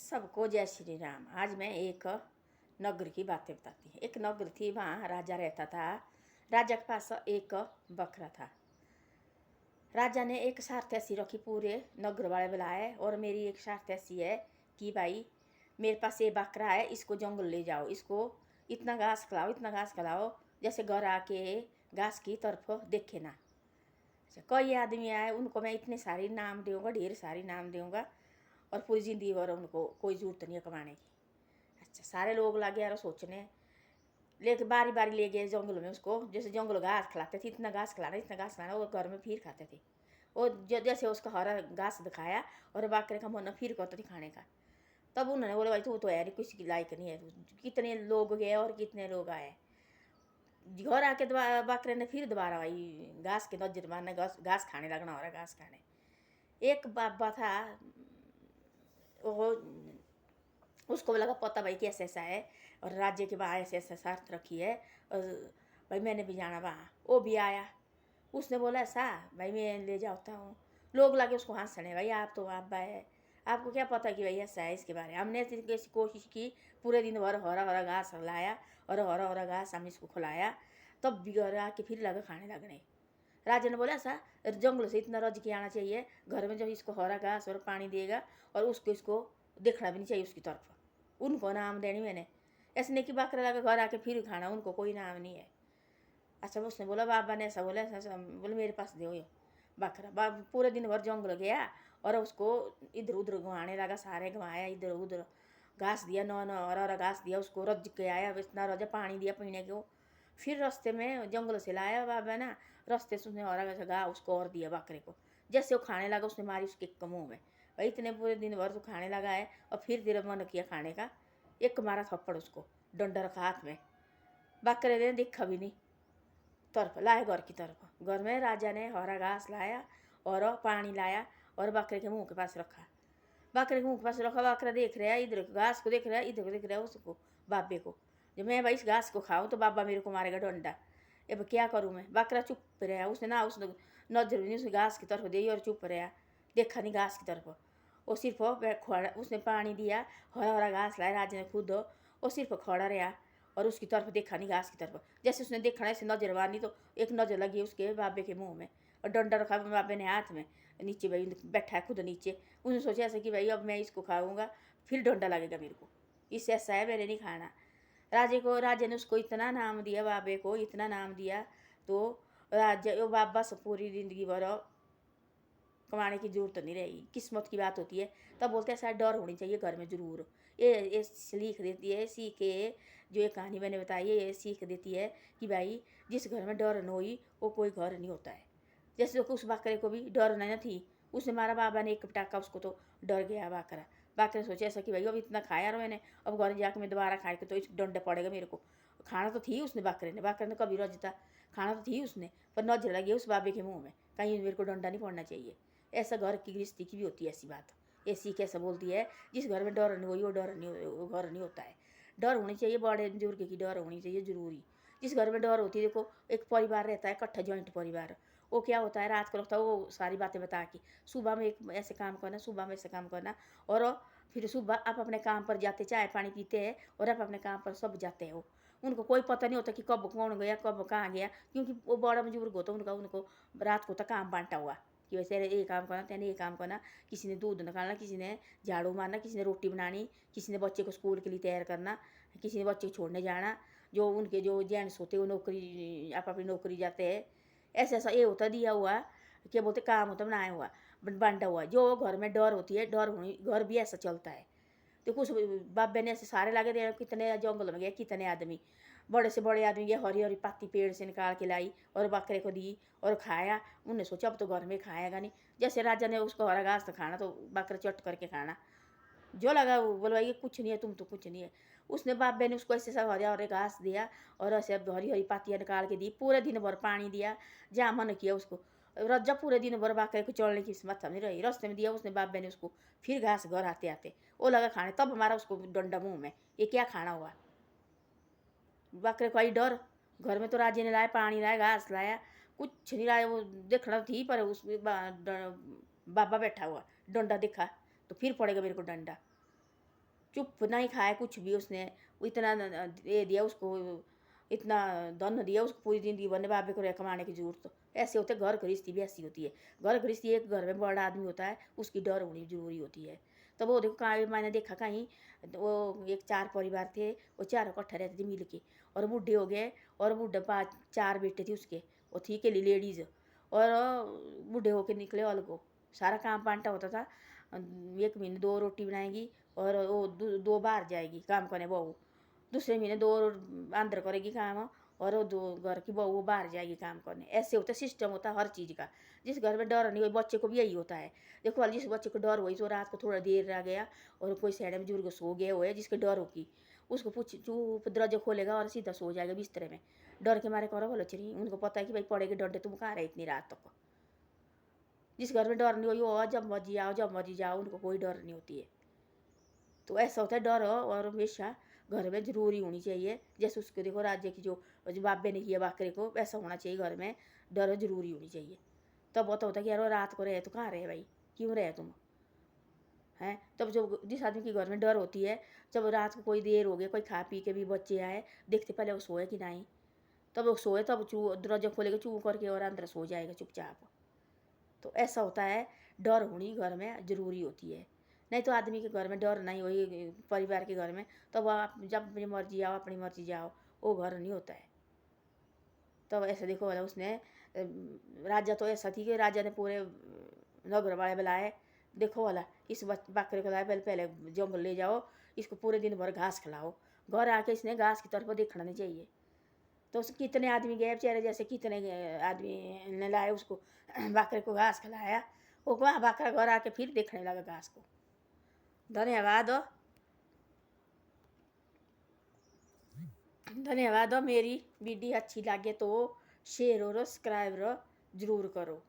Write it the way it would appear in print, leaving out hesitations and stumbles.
सबको जय श्री राम। आज मैं एक नगर की बातें बताती हूँ। एक नगर थी, वहाँ राजा रहता था। राजा के पास एक बकरा था। राजा ने एक शर्त ऐसी रखी, पूरे नगर वाले बुलाए, और मेरी एक शर्त ऐसी है कि भाई मेरे पास ये बकरा है, इसको जंगल ले जाओ, इसको इतना घास खिलाओ, इतना घास खिलाओ जैसे घर आके घास की तरफ देखे ना। कई आदमी आए, उनको मैं इतने सारे नाम दूंगा, ढेर सारी नाम दूंगा, और पूरी ज़िंदगी भर उनको कोई ज़रूरत नहीं है कमाने की। अच्छा, सारे लोग लगे यार सोचने, लेके बारी बारी ले गए जंगल में उसको। जैसे जंगल घास खिलाते थे, इतना घास खिलाना, इतना घास खिलाना, वो घर में फिर खाते थे। वो जैसे उसका हरा घास दिखाया और बकरे का मन फिर करते थे खाने का। तब उन्होंने बोला भाई तू तो यार किसी की लायक नहीं है। कितने लोग गए और कितने लोग आए। घर आके बकरे ने फिर दोबारा भाई घास के नजर मारने, घास खाने लगना, हो रहा घास खाने। एक बाबा था, वो उसको लगा पता भाई कैसे ऐसा है, और राज्य के बाहर ऐसे ऐसा शर्त रखी है, और भाई मैंने भी जाना वहाँ। वो भी आया, उसने बोला ऐसा भाई मैं ले जाता हूँ। लोग लगे उसको हंसने, भाई आप तो आप भाई आपको क्या पता कि भाई ऐसा है इसके बारे में। हमने ऐसी कोशिश की, पूरे दिन भर हरा हरा घास लाया और हरा हरा घास हमने इसको खिलाया, तब बिगड़ आके फिर लगा खाने लगने। राजा ने बोला ऐसा जंगल से इतना रज के आना चाहिए, घर में जब इसको हरा घास और पानी देगा, और उसको इसको देखना भी नहीं चाहिए उसकी तरफ। उनको नाम देनी मैंने, ऐसे नहीं कि बकरा लगा घर आके फिर खाना, उनको कोई नाम नहीं है। अच्छा, उसने बोला बाबा ने ऐसा बोला, ऐसा बोले मेरे पास दो ये बकरा। पूरे दिन भर जंगल गया और उसको इधर उधर घुमाने लगा, सारे घुमाया इधर उधर, घास दिया, नौ नौ और घास दिया उसको, रज के आया, इतना रजा, पानी दिया पीने को। फिर रास्ते में जंगल से लाया बाबा ना, रास्ते से उसने और घा उसको और दिया बकरे को। जैसे वो खाने लगा उसने मारी उसके मुँह में। भाई इतने पूरे दिन भर तो खाने लगा है, और फिर तेरा मन किया खाने का, एक मारा थप्पड़ उसको, डंडा रखा हाथ में। बकरे ने देखा भी नहीं, तरफ लाए घर की तरफ। घर में राजा ने हरा घास लाया और पानी लाया और बकरे के मुंह के पास रखा। बकरे के मुंह के पास रखा, बकरा देख रहा है, इधर घास को देख रहा है, इधर देख रहा है उसको, बाबे को। जब मैं भाई इस घास को खाऊं तो बाबा मेरे को मारेगा डंडा। अब क्या करूं मैं। बकरा चुप रहा, उसने ना उसने नजर भी नहीं उसने घास की तरफ दी, और चुप रहा, देखा नहीं घास की तरफ। वो सिर्फ उसने पानी दिया, हरा हरा घास लाया राजा ने खुद, वो सिर्फ खड़ा रहा और उसकी तरफ देखा नहीं, घास की तरफ। जैसे उसने देखा ऐसे नजर मारनी, तो एक नजर लगी उसके बाबे के मुंह में, और डंडा रखा बाबे ने हाथ में, नीचे भाई बैठा है खुद नीचे। उसने सोचा ऐसा कि भाई अब मैं इसको खाऊंगा फिर डंडा लगेगा मेरे को, इससे ऐसा है मैंने नहीं खाना। राजा ने उसको इतना नाम दिया, बाबे को इतना नाम दिया, तो राजा वो बाबा से पूरी जिंदगी भर कमाने की जरूरत नहीं रहेगी। किस्मत की बात होती है, तब बोलते हैं शायद डर होनी चाहिए घर में ज़रूर। ये सीख देती है, सीखे जो ये कहानी मैंने बताई है, ये सीख देती है कि भाई जिस घर में डर न होई वो कोई घर नहीं होता है। जैसे उस बकरे को भी डर नहीं थी, उसने मारा बाबा ने एक पटाखा, उसको तो डर गया बकरा। बकरे सोचे ऐसा कि भाई अब इतना खाया और मैंने, अब घर जाकर मैं दोबारा खाए तो इस डंडे पड़ेगा मेरे को। खाना तो थी उसने, बकरे ने कभी रजता, खाना तो थी उसने, पर नजर लगी उस बाबे के मुँह में, कहीं मेरे को डंडा नहीं पड़ना चाहिए। ऐसा घर की गृहस्थी की भी होती है ऐसी बात। ऐसी कैसा बोलती है, जिस घर में डर नहीं हुई वो डर नहीं, वो घर नहीं होता है। डर होनी चाहिए, बड़े बुजुर्ग की डर होनी चाहिए जरूरी। जिस घर में डर होती है, देखो एक परिवार रहता है इकट्ठा, जॉइंट परिवार, वो क्या होता है रात को रखता है वो सारी बातें बता के, सुबह में एक ऐसे काम करना, सुबह में ऐसे काम करना, और फिर सुबह आप अपने काम पर जाते, चाय पानी पीते हैं और आप अपने काम पर सब जाते हो। उनको कोई पता नहीं होता कि कब कौन गया कब कहाँ गया, क्योंकि वो बड़ा बुजुर्ग होता है उनका, उनको रात को तक काम बांटा हुआ कि वैसे ये काम करना, तेने ये काम करना। किसी ने दूध निकालना, किसी ने झाड़ू मारना, किसी ने रोटी बनानी, किसी ने बच्चे को स्कूल के लिए तैयार करना, किसी ने बच्चे को छोड़ने जाना। जो उनके जो जेंट्स होते हैं वो नौकरी, आप अपनी नौकरी जाते हैं। ऐसा ऐसा ये होता दिया हुआ, क्या बोलते काम होता बनाया हुआ, बांटा हुआ। जो घर में डर होती है, डर होनी, घर भी ऐसा चलता है। तो कुछ बाबे ने ऐसे सारे लगे थे, कितने जंगल में गए, कितने आदमी, बड़े से बड़े आदमी गए, हरी हरी पत्ती पेड़ से निकाल के लाई और बकरे को दी और खाया। उन्होंने सोचा अब तो घर में खाएगा नहीं। जैसे राजा ने उसको हरा घास तो खाना, तो बकरा चट करके खाना, जो लगा वो बोलवा ये कुछ नहीं है, तुम तो कुछ नहीं है। उसने बाबे ने उसको ऐसे सब हरे हरे घास दिया और ऐसे हरी हरी पत्तियाँ निकाल के दी, पूरे दिन भर पानी दिया, जहाँ मन किया उसको रज्जा, पूरे दिन भर बकरे को चढ़ने की हिम्मत नहीं रही। रास्ते में दिया उसने बाबे ने उसको, फिर घास घर आते आते वो लगा खाने, तब हमारा उसको डंडा मुँह में, ये क्या खाना हुआ। बकरे को आई डर, घर में तो राजे ने लाया, पानी लाया, घास लाया, कुछ नहीं लाया। वो देखना थी, पर उसमें बाबा बैठा हुआ, डंडा दिखा तो फिर पड़ेगा मेरे को डंडा। चुप नहीं खाए कुछ भी उसने, वो इतना दे दिया उसको, इतना धन दिया उसको, पूरी जिंदगी भर बाबे को रह कमाने की जरूरत। तो ऐसे होते घर गृहस्थी भी ऐसी होती है। घर गृहस्थी एक घर में बड़ा आदमी होता है, उसकी डर होनी जरूरी होती है। तो वो देखो कहाँ मैंने देखा कहीं, वो एक 4 परिवार थे, वो चारों इकट्ठे रहते थे मिल के, और बूढ़े हो गए, और बूढ़े 4 बेटे थे उसके, वो थी के लिए लेडीज, और बूढ़े होके निकले अलगो। सारा काम बांटा होता था। एक महीने 2 रोटी बनाएगी, और वो 2 बाहर जाएगी काम करने बहू, दूसरे महीने 2 अंदर करेगी काम, और वो 2 घर की बहू वो बाहर जाएगी काम करने। ऐसे होता सिस्टम होता हर चीज़ का। जिस घर में डर नहीं हो, बच्चे को भी यही होता है। देखो वाल जिस बच्चे को डर हुई तो रात को थोड़ा देर रह गया, और कोई साइड में बुजुर्ग सो गए हुए जिसके डर होगी, उसको पूछ चुप दरवाजा खोलेगा और सीधा सो जाएगा बिस्तरे में। डर के मारे करो बोलो चली, उनको पता है कि भाई पड़ेगी डंडे, तुम कहाँ रहे इतनी रात तक। जिस घर में डर नहीं हुई वो जब मर्जी आओ जब मर्जी जाओ, उनको कोई डर नहीं होती है। तो ऐसा होता है डर हो, और हमेशा घर में ज़रूरी होनी चाहिए। जैसे उसको देखो राज्य की जो बाबे ने किया बकरे को, वैसा होना चाहिए घर में, डर ज़रूरी होनी चाहिए। तब वो तो होता है कि यार रात को रहे तो कहाँ रहे भाई, क्यों रहे तुम हैं। तब जब जिस आदमी के घर में डर होती है, जब रात को कोई देर हो गई, कोई खा पी के भी बच्चे आए, देखते पहले वो सोए कि नहीं, तब वो सोए तब चू दरवाजा खोलेगा चू करके और अंदर सो जाएगा चुपचाप। तो ऐसा होता है, डर होनी घर में ज़रूरी होती है। नहीं तो आदमी के घर में डर नहीं हो, परिवार के घर में, तो वह आप जब अपनी मर्जी आओ अपनी मर्जी जाओ, वो घर नहीं होता है। तब ऐसे देखो वाला उसने राजा तो ऐसा थी कि राजा ने पूरे नगर वाले बुलाए, देखो वाला इस बकरे को लाए, पहले पहले जंगल ले जाओ, इसको पूरे दिन भर घास खिलाओ। घर आके इसने घास की तरफ देखना नहीं चाहिए। तो उस कितने आदमी गए बेचारे, जैसे कितने आदमी ने लाए उसको बकरे को घास खिलाया, वो वहाँ बकरा घर आके फिर देखने लगा घास को। धन्यवाद। धन्यवाद। मेरी वीडियो अच्छी लगे तो शेयर और सब्सक्राइब जरूर करो।